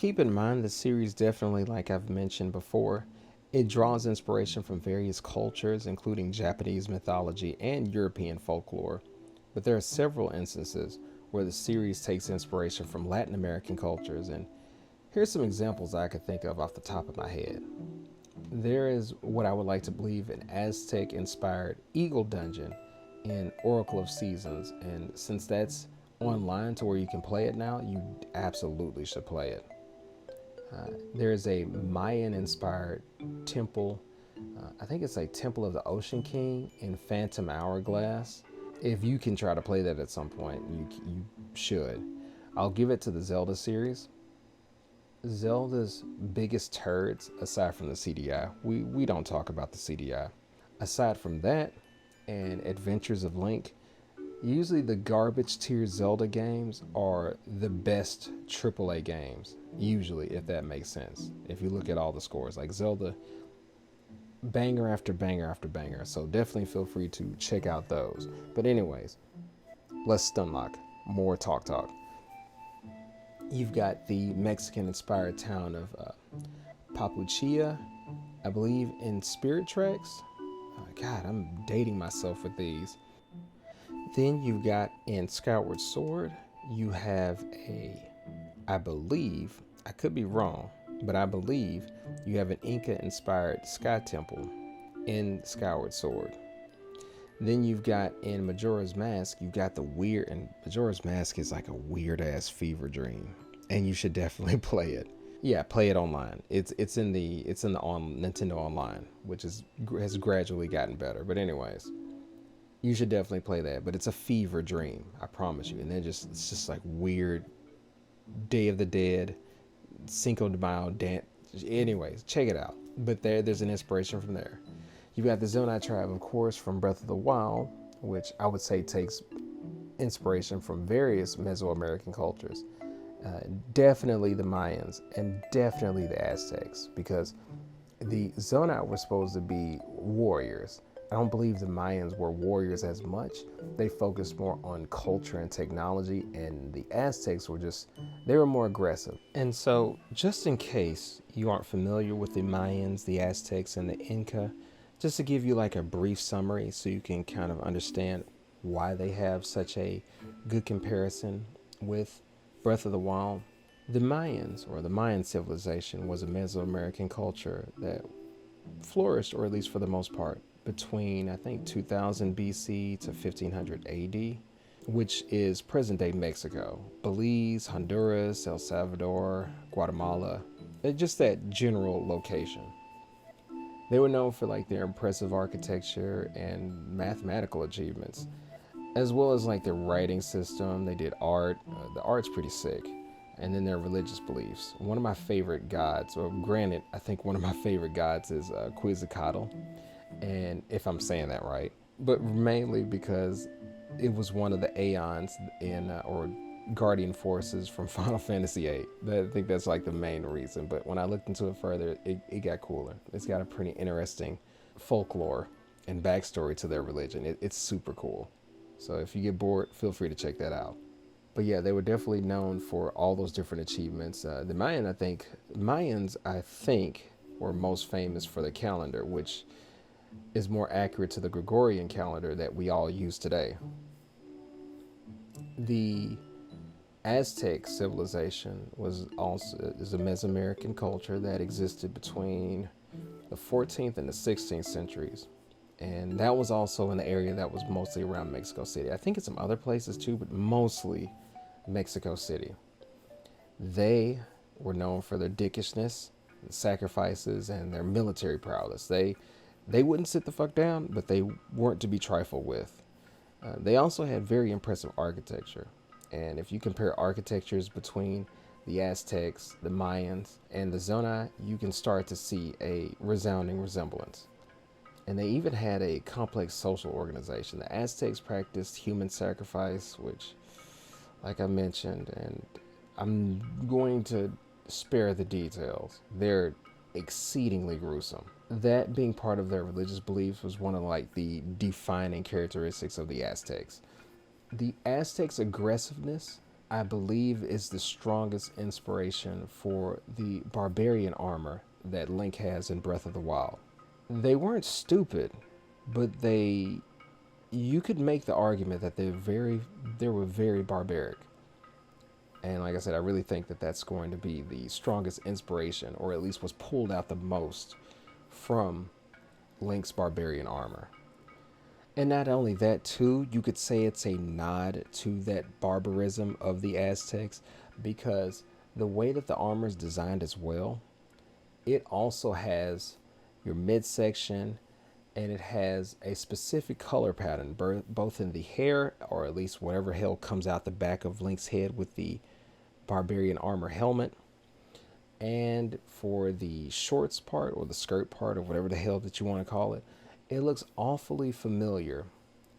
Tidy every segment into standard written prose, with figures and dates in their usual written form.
keep in mind the series definitely, like I've mentioned before, it draws inspiration from various cultures, including Japanese mythology and European folklore. But there are several instances where the series takes inspiration from Latin American cultures, and here's some examples I could think of off the top of my head. There is what I would like to believe an Aztec inspired Eagle Dungeon in Oracle of Seasons, and since that's online to where you can play it now, you absolutely should play it. There is a Mayan inspired temple. I think it's like Temple of the Ocean King in Phantom Hourglass. If you can try to play that at some point, you should. I'll give it to the Zelda series. Zelda's biggest turds, aside from the CDI, we don't talk about the CDI. Aside from that, and Adventures of Link, usually the garbage tier Zelda games are the best AAA games, usually, if that makes sense. If you look at all the scores, like Zelda, banger after banger after banger. So definitely feel free to check out those. But anyways, let's stunlock. More talk. You've got the Mexican-inspired town of Papuchia, I believe, in Spirit Tracks. God, I'm dating myself with these. Then you've got in Skyward Sword, you have I believe, I could be wrong, but I believe you have an Inca-inspired sky temple in Skyward Sword. Then you've got in Majora's Mask, you've got the weird, and Majora's Mask is like a weird ass fever dream, and you should definitely play it. Yeah, play it online. It's in the Nintendo Online, which has gradually gotten better. But anyways, you should definitely play that. But it's a fever dream, I promise you. And then it's just like weird Day of the Dead, Cinco de Mayo dance. Anyways, check it out. But there's an inspiration from there. You've got the Zonai tribe, of course, from Breath of the Wild, which I would say takes inspiration from various Mesoamerican cultures. Definitely the Mayans and definitely the Aztecs, because the Zonai were supposed to be warriors. I don't believe the Mayans were warriors as much. They focused more on culture and technology, and the Aztecs they were more aggressive. And so, just in case you aren't familiar with the Mayans, the Aztecs, and the Inca, just to give you like a brief summary so you can kind of understand why they have such a good comparison with Breath of the Wild. The Mayans, or the Mayan civilization, was a Mesoamerican culture that flourished, or at least for the most part, between I think 2000 BC to 1500 AD, which is present-day Mexico, Belize, Honduras, El Salvador, Guatemala, just that general location. They were known for like their impressive architecture and mathematical achievements, as well as like their writing system. They did art. The art's pretty sick. And then their religious beliefs. One of my favorite gods, or granted, I think one of my favorite gods is Quetzalcoatl, and if I'm saying that right, but mainly because it was one of the Aeons or Guardian Forces from Final Fantasy VIII. I think that's like the main reason. But when I looked into it further, it got cooler. It's got a pretty interesting folklore and backstory to their religion. It's super cool. So if you get bored, feel free to check that out. But yeah, they were definitely known for all those different achievements. The Mayans, I think, were most famous for the calendar, which is more accurate to the Gregorian calendar that we all use today. The Aztec civilization is a Mesoamerican culture that existed between the 14th and the 16th centuries. And that was also in the area that was mostly around Mexico City. I think it's some other places too, but mostly Mexico City. They were known for their dickishness, sacrifices, and their military prowess. They wouldn't sit the fuck down, but they weren't to be trifled with. They also had very impressive architecture. And if you compare architectures between the Aztecs, the Mayans, and the Zonai, you can start to see a resounding resemblance. And they even had a complex social organization. The Aztecs practiced human sacrifice, which, like I mentioned, and I'm going to spare the details, they're exceedingly gruesome. That being part of their religious beliefs was one of like the defining characteristics of the Aztecs. The Aztecs' aggressiveness I believe is the strongest inspiration for the barbarian armor that Link has in Breath of the Wild. They weren't stupid, but you could make the argument that they were very barbaric. And like I said, I really think that that's going to be the strongest inspiration, or at least was pulled out the most from Link's barbarian armor. And not only that, too, you could say it's a nod to that barbarism of the Aztecs, because the way that the armor is designed as well, it also has your midsection, and it has a specific color pattern, both in the hair, or at least whatever hell comes out the back of Link's head with the barbarian armor helmet, and for the shorts part, or the skirt part, or whatever the hell that you want to call it, it looks awfully familiar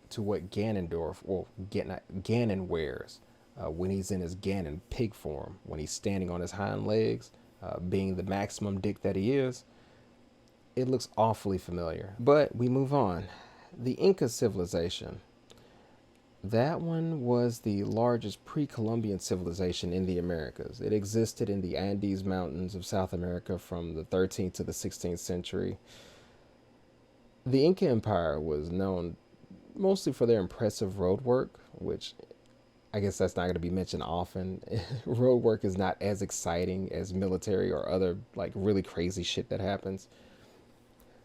to what Ganon wears when he's in his Ganon pig form, when he's standing on his hind legs, being the maximum dick that he is. It looks awfully familiar. But we move on. The Inca civilization. That one was the largest pre-Columbian civilization in the Americas. It existed in the Andes Mountains of South America from the 13th to the 16th century. The Inca Empire was known mostly for their impressive road work, which I guess that's not going to be mentioned often. Road work is not as exciting as military or other like really crazy shit that happens.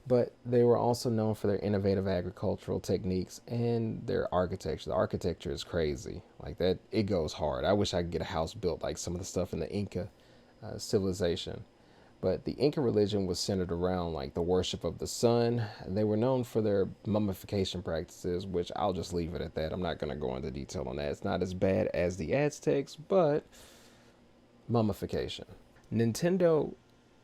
But they were also known for their innovative agricultural techniques and their architecture. The architecture is crazy. Like that, it goes hard. I wish I could get a house built like some of the stuff in the Inca civilization. But the Inca religion was centered around like the worship of the sun. They were known for their mummification practices, which I'll just leave it at that. I'm not going to go into detail on that. It's not as bad as the Aztecs, but mummification. Nintendo,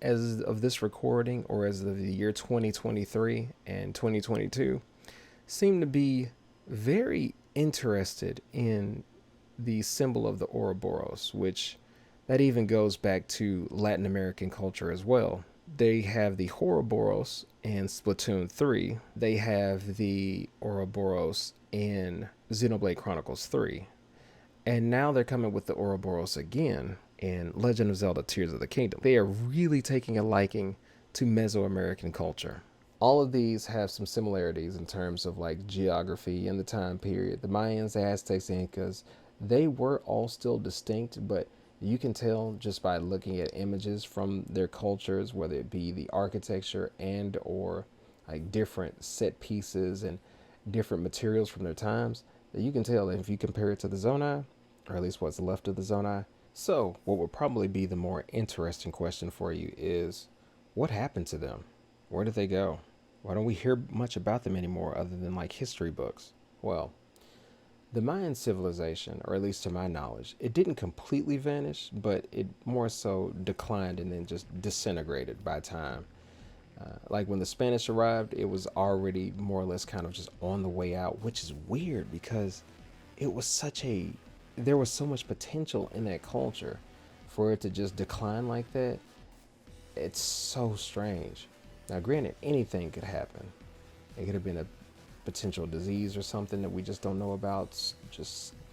as of this recording, or as of the year 2023 and 2022, seem to be very interested in the symbol of the Ouroboros, which that even goes back to Latin American culture as well. They have the Ouroboros in Splatoon 3. They have the Ouroboros in Xenoblade Chronicles 3. And now they're coming with the Ouroboros again in Legend of Zelda Tears of the Kingdom. They are really taking a liking to Mesoamerican culture. All of these have some similarities in terms of like geography and the time period. The Mayans, the Aztecs, the Incas, they were all still distinct, but you can tell just by looking at images from their cultures, whether it be the architecture and or like different set pieces and different materials from their times, that you can tell if you compare it to the Zonai, or at least what's left of the Zonai. So what would probably be the more interesting question for you is, what happened to them? Where did they go? Why don't we hear much about them anymore other than like history books? Well, the Mayan civilization, or at least to my knowledge, it didn't completely vanish, but it more so declined and then just disintegrated by time. Like when the Spanish arrived, it was already more or less kind of just on the way out, which is weird because it was there was so much potential in that culture. For it to just decline like that, it's so strange. Now, granted, anything could happen. It could have been a potential disease or something that we just don't know about.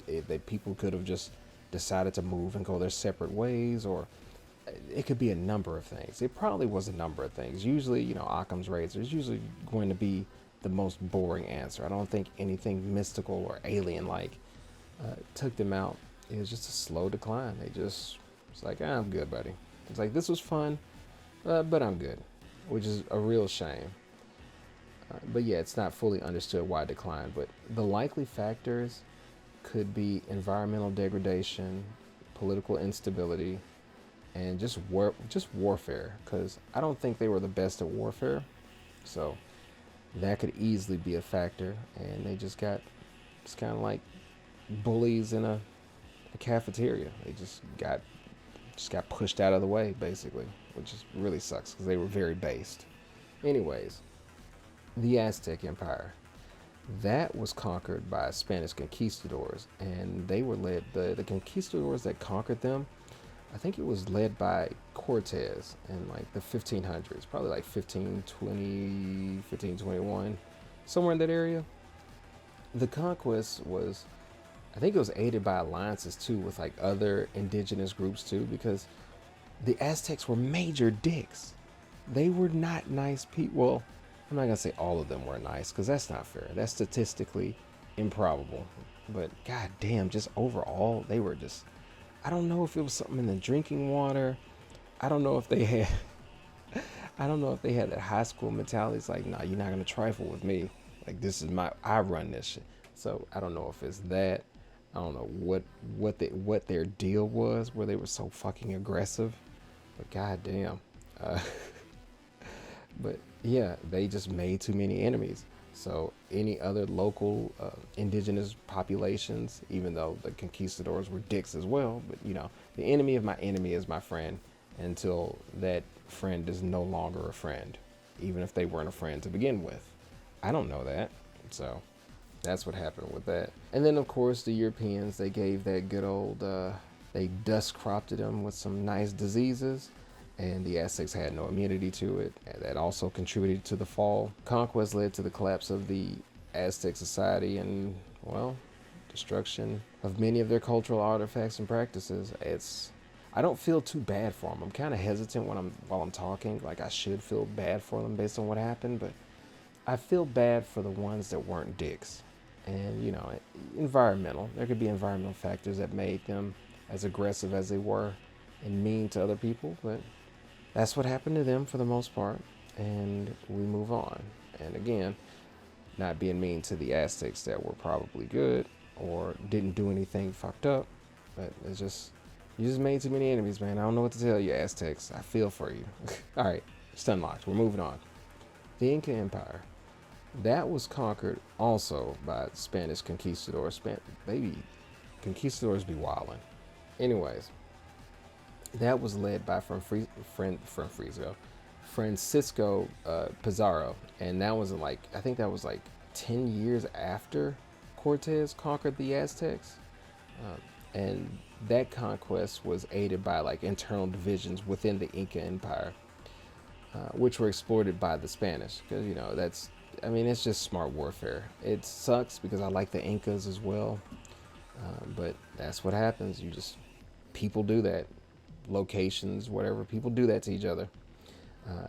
That people could have just decided to move and go their separate ways, or it could be a number of things. It probably was a number of things. Usually, Occam's razor is usually going to be the most boring answer. I don't think anything mystical or alien-like took them out. It was just a slow decline. It's like, I'm good, buddy. It's like, this was fun, but I'm good, which is a real shame. But yeah, it's not fully understood why it declined, but the likely factors could be environmental degradation, political instability, and just warfare, because I don't think they were the best at warfare. So that could easily be a factor, and they just kind of like bullies in a cafeteria. They just got pushed out of the way, basically, which is really sucks because they were very based. Anyways, the Aztec Empire, that was conquered by Spanish conquistadors, and they were led, the conquistadors that conquered them, I think it was led by Cortez in like the 1500s, probably like 1520, 1521, somewhere in that area. The conquest was I think it was aided by alliances too with like other indigenous groups too, because the Aztecs were major dicks. They were not nice people. Well, I'm not gonna say all of them were nice because that's not fair. That's statistically improbable. But god damn, just overall, they were just. I don't know if it was something in the drinking water. I don't know if they had. I don't know if they had that high school mentality. It's like, nah, you're not gonna trifle with me. Like this is I run this shit. So I don't know if it's that. I don't know what their deal was where they were so fucking aggressive. But goddamn. Uh, but yeah, they just made too many enemies. So any other local indigenous populations, even though the conquistadors were dicks as well, but you know, the enemy of my enemy is my friend until that friend is no longer a friend, even if they weren't a friend to begin with. I don't know that. So that's what happened with that. And then of course the Europeans, they gave that good old, they dust cropped them with some nice diseases, and the Aztecs had no immunity to it. And that also contributed to the fall. Conquest led to the collapse of the Aztec society and, well, destruction of many of their cultural artifacts and practices. I don't feel too bad for them. I'm kind of hesitant while I'm talking. Like I should feel bad for them based on what happened, but I feel bad for the ones that weren't dicks. And, you know, environmental. There could be environmental factors that made them as aggressive as they were and mean to other people, but that's what happened to them for the most part, and we move on. And again, not being mean to the Aztecs that were probably good or didn't do anything fucked up, but it's just, you just made too many enemies, man. I don't know what to tell you, Aztecs. I feel for you. All right, it's unlocked. We're moving on. The Inca Empire. That was conquered also by Spanish conquistadors. Baby, conquistadors be wildin'. Anyways, that was led by Francisco Pizarro, and that was like, I think that was like 10 years after Cortez conquered the Aztecs, and that conquest was aided by like internal divisions within the Inca Empire, which were exploited by the Spanish, because you know it's just smart warfare. It sucks because I like the Incas as well, but that's what happens. People do that. Locations, whatever, people do that to each other.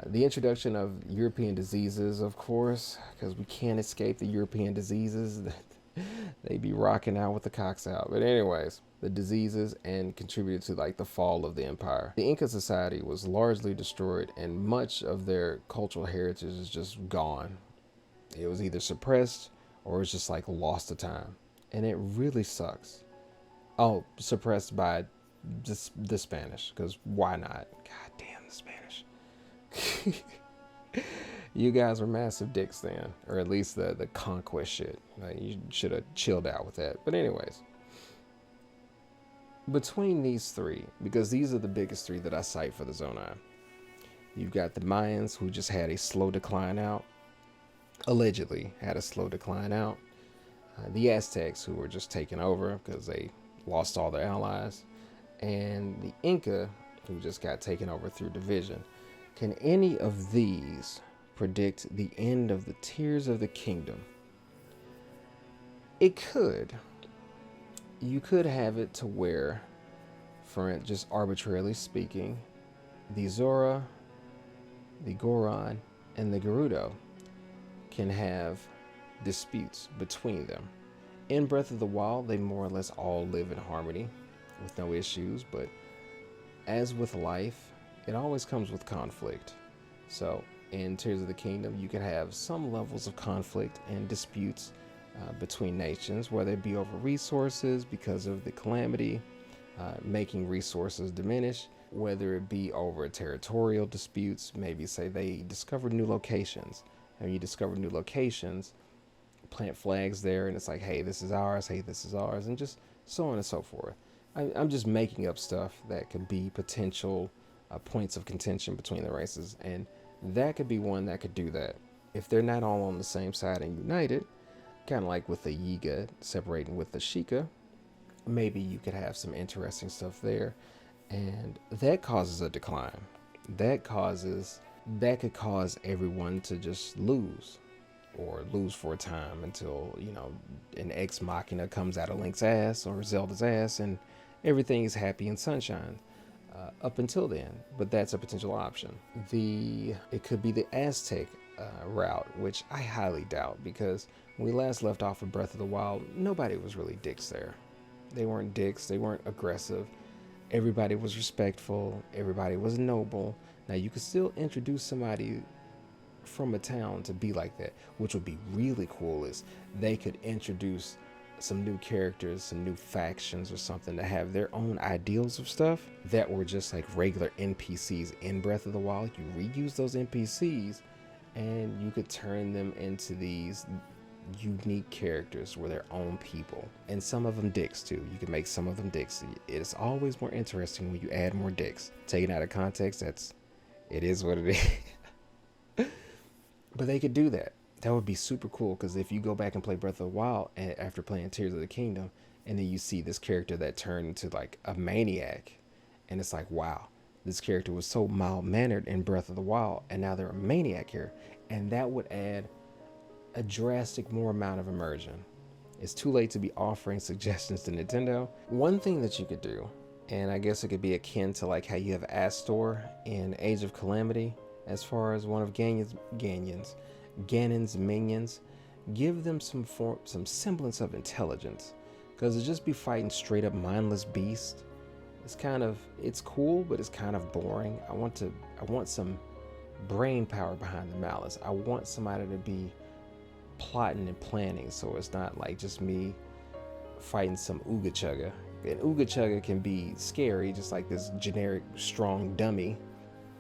The introduction of European diseases, of course, because we can't escape the European diseases. They be rocking out with the cocks out. But anyways, the diseases and contributed to like the fall of the empire. The Inca society was largely destroyed, and much of their cultural heritage is just gone. It was either suppressed or it's just like lost to time, and it really sucks. Oh, suppressed by just the Spanish, because why not? God damn the Spanish. You guys were massive dicks then, or at least the conquest shit. Like, you should have chilled out with that. But anyways, between these three, because these are the biggest three that I cite for the Zonai, you've got the Mayans, who just had a slow decline out, allegedly had a slow decline out. The Aztecs, who were just taken over because they lost all their allies, and the Inca, who just got taken over through division. Can any of these predict the end of the tiers of the kingdom? It could. You could have it to where, for just arbitrarily speaking, the Zora, the Goron, and the Gerudo can have disputes between them. In Breath of the Wild, they more or less all live in harmony with no issues, but as with life, it always comes with conflict. So in Tears of the Kingdom, you could have some levels of conflict and disputes between nations, whether it be over resources because of the calamity, making resources diminish, whether it be over territorial disputes, maybe say they discover new locations, and you discover new locations, plant flags there, and it's like, hey, this is ours, hey, this is ours, and just so on and so forth. I'm just making up stuff that could be potential points of contention between the races, and that could be one that could do that. If they're not all on the same side and united, kind of like with the Yiga separating with the Sheikah, maybe you could have some interesting stuff there, and that causes a decline. That could cause everyone to just lose. or lose for a time until, an ex machina comes out of Link's ass or Zelda's ass and everything is happy and sunshine. Up until then, but that's a potential option. It could be the Aztec route, which I highly doubt, because when we last left off of Breath of the Wild, nobody was really dicks there. They weren't dicks, they weren't aggressive. Everybody was respectful, everybody was noble. Now you could still introduce somebody from a town to be like that. Which would be really cool is they could introduce some new characters, some new factions or something to have their own ideals of stuff that were just like regular NPCs in Breath of the Wild. You reuse those NPCs and you could turn them into these unique characters where their own people, and some of them dicks too. You can make some of them dicks. It's always more interesting when you add more dicks. Taken out of context, it is what it is. But they could do that. That would be super cool, because if you go back and play Breath of the Wild and after playing Tears of the Kingdom, and then you see this character that turned into like a maniac, and it's like, wow, this character was so mild mannered in Breath of the Wild, and now they're a maniac here, and that would add a drastic more amount of immersion. It's too late to be offering suggestions to Nintendo. One thing that you could do, and I guess it could be akin to like how you have Astor in Age of Calamity, as far as one of Ganon's minions, give them some semblance of intelligence, because to just be fighting straight up mindless beasts, it's cool, but it's kind of boring. I want some brain power behind the malice. I want somebody to be plotting and planning, so it's not like just me fighting some Ooga Chugga. And Ooga Chugga can be scary, just like this generic strong dummy.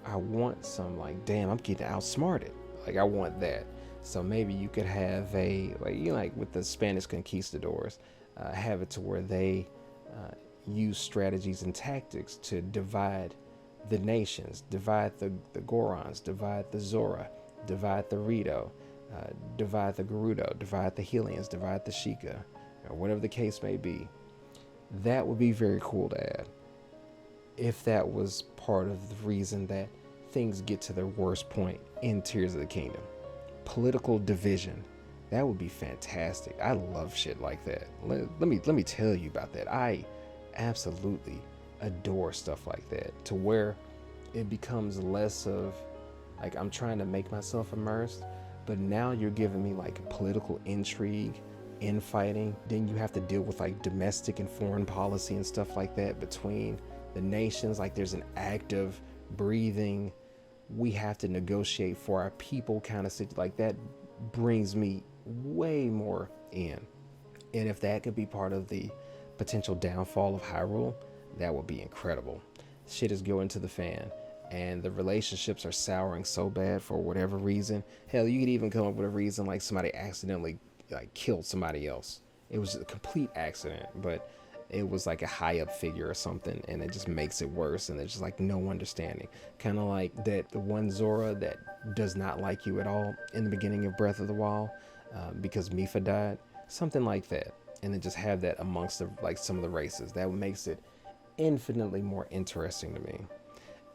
I want some like, damn, I'm getting outsmarted. Like, I want that. So maybe you could have like with the Spanish conquistadors, have it to where they use strategies and tactics to divide the nations, divide the Gorons, divide the Zora, divide the Rito, divide the Gerudo, divide the Hylians, divide the Sheikah, or whatever the case may be. That would be very cool to add, if that was part of the reason that things get to their worst point in Tears of the Kingdom. Political division. That would be fantastic. I love shit like that. Let me tell you about that. I absolutely adore stuff like that, to where it becomes less of like I'm trying to make myself immersed, but now you're giving me like political intrigue, infighting. Then you have to deal with like domestic and foreign policy and stuff like that between the nations. Like there's an active breathing, we have to negotiate for our people kind of situation. Like that brings me way more in. And if that could be part of the potential downfall of Hyrule, that would be incredible. Shit is going to the fan, and the relationships are souring so bad for whatever reason. Hell, you could even come up with a reason like somebody accidentally like killed somebody else. It was a complete accident, but it was like a high up figure or something, and it just makes it worse, and there's just like no understanding. Kind of like that the one Zora that does not like you at all in the beginning of Breath of the Wild, because Mipha died, something like that. And then just have that amongst some of the races. That makes it infinitely more interesting to me.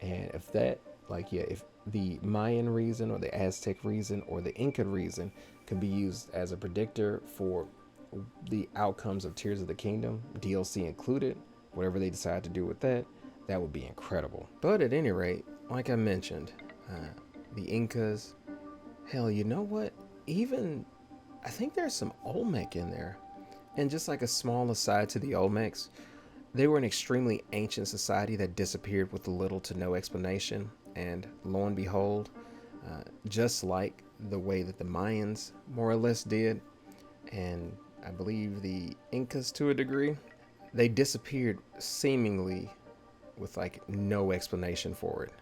And if that, if the Mayan reason or the Aztec reason or the Inca reason can be used as a predictor for the outcomes of Tears of the Kingdom, DLC included, whatever they decide to do with that, that would be incredible. But at any rate, like I mentioned, the Incas, hell, you know what? Even, I think there's some Olmec in there. And just like a small aside to the Olmecs, they were an extremely ancient society that disappeared with little to no explanation. And lo and behold, just like the way that the Mayans more or less did, and I believe the Incas to a degree, they disappeared seemingly with like no explanation for it.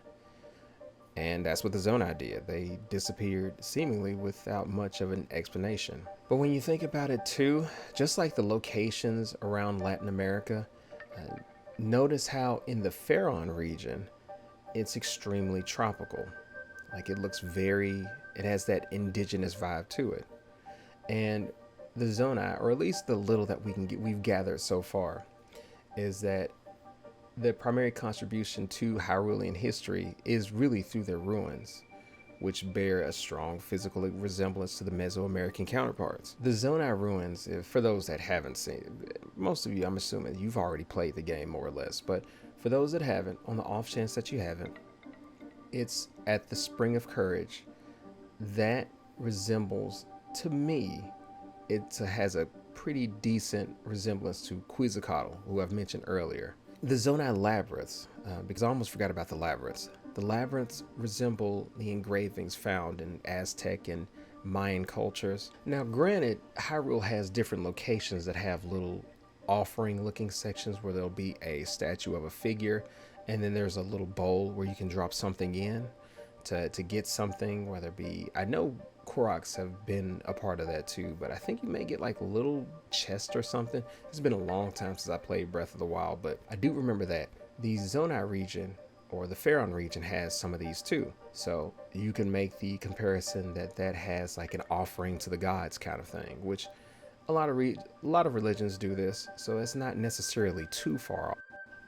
And that's what the Zonai did. They disappeared seemingly without much of an explanation. But when you think about it too, just like the locations around Latin America, notice how in the Faron region, it's extremely tropical. Like it has that indigenous vibe to it. And the Zonai, or at least the little that we've gathered so far, is that the primary contribution to Hyrulean history is really through their ruins, which bear a strong physical resemblance to the Mesoamerican counterparts. The Zonai ruins, for those that haven't seen it, most of you, I'm assuming you've already played the game more or less, but for those that haven't, on the off chance that you haven't, it's at the Spring of Courage. That resembles, to me, it has a pretty decent resemblance to Quetzalcoatl, who I've mentioned earlier. The Zonai labyrinths, because I almost forgot about the labyrinths. The labyrinths resemble the engravings found in Aztec and Mayan cultures. Now, granted, Hyrule has different locations that have little offering-looking sections where there'll be a statue of a figure, and then there's a little bowl where you can drop something in to get something, whether it be, I know Koroks have been a part of that too, but I think you may get like a little chest or something. It's been a long time since I played Breath of the Wild, but I do remember that. The Zonai region, or the Faron region, has some of these too. So you can make the comparison that has like an offering to the gods kind of thing, which a lot of religions do this, so it's not necessarily too far off.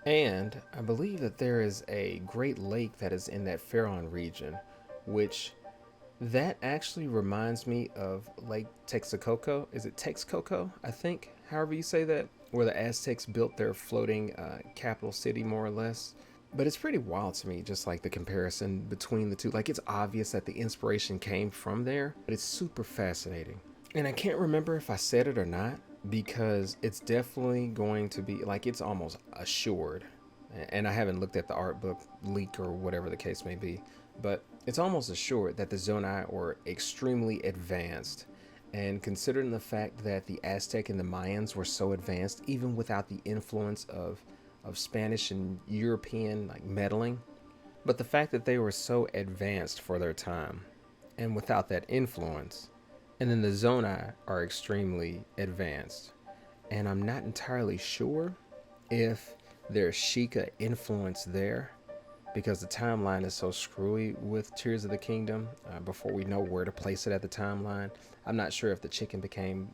And I believe that there is a great lake that is in that Faron region, which that actually reminds me of Lake Texcoco. Is it Texcoco? I think, however you say that, where the Aztecs built their floating capital city, more or less. But it's pretty wild to me, just like the comparison between the two. Like, it's obvious that the inspiration came from there, but it's super fascinating. And I can't remember if I said it or not, because it's definitely going to be, like, it's almost assured. And I haven't looked at the art book leak or whatever the case may be, but it's almost assured that the Zonai were extremely advanced. And considering the fact that the Aztec and the Mayans were so advanced, even without the influence of Spanish and European like meddling, but the fact that they were so advanced for their time and without that influence, and then the Zonai are extremely advanced. And I'm not entirely sure if there's Sheikah influence there, because the timeline is so screwy with Tears of the Kingdom. Before we know where to place it at the timeline, I'm not sure if the chicken came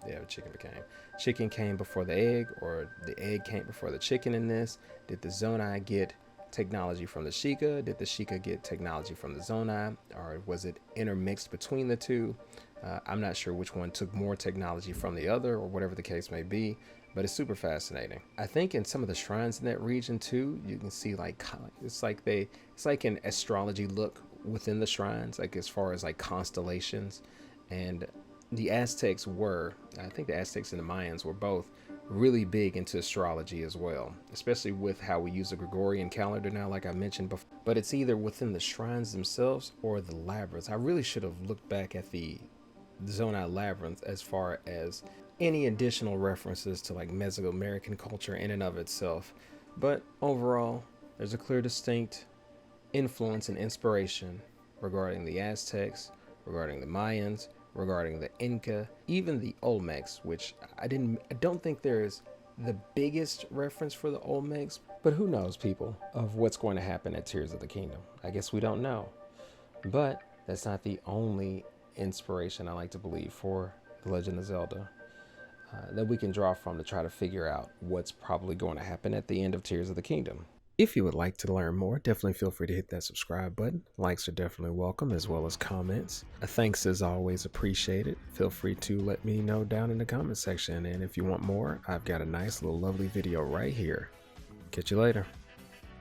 before the egg, or the egg came before the chicken in this. Did the Zonai get technology from the Sheikah? Did the Sheikah get technology from the Zonai? Or was it intermixed between the two? I'm not sure which one took more technology from the other, or whatever the case may be, but it's super fascinating. I think in some of the shrines in that region too, you can see like, it's like an astrology look within the shrines, like as far as like constellations. And the Aztecs I think the Aztecs and the Mayans were both really big into astrology as well, especially with how we use the Gregorian calendar now, like I mentioned before. But it's either within the shrines themselves or the labyrinths. I really should have looked back at the Zonai labyrinth as far as any additional references to like Mesoamerican culture in and of itself. But overall, there's a clear, distinct influence and inspiration regarding the Aztecs, regarding the Mayans, regarding the Inca, even the Olmecs, which I don't think there is the biggest reference for the Olmecs, but who knows, people, of what's going to happen at Tears of the Kingdom. I guess we don't know. But that's not the only inspiration, I like to believe, for The Legend of Zelda that we can draw from to try to figure out what's probably going to happen at the end of Tears of the Kingdom. If you would like to learn more, definitely feel free to hit that subscribe button. Likes are definitely welcome, as well as comments. Thanks is always appreciated. Feel free to let me know down in the comment section, and if you want more, I've got a nice little lovely video right here. Catch you later.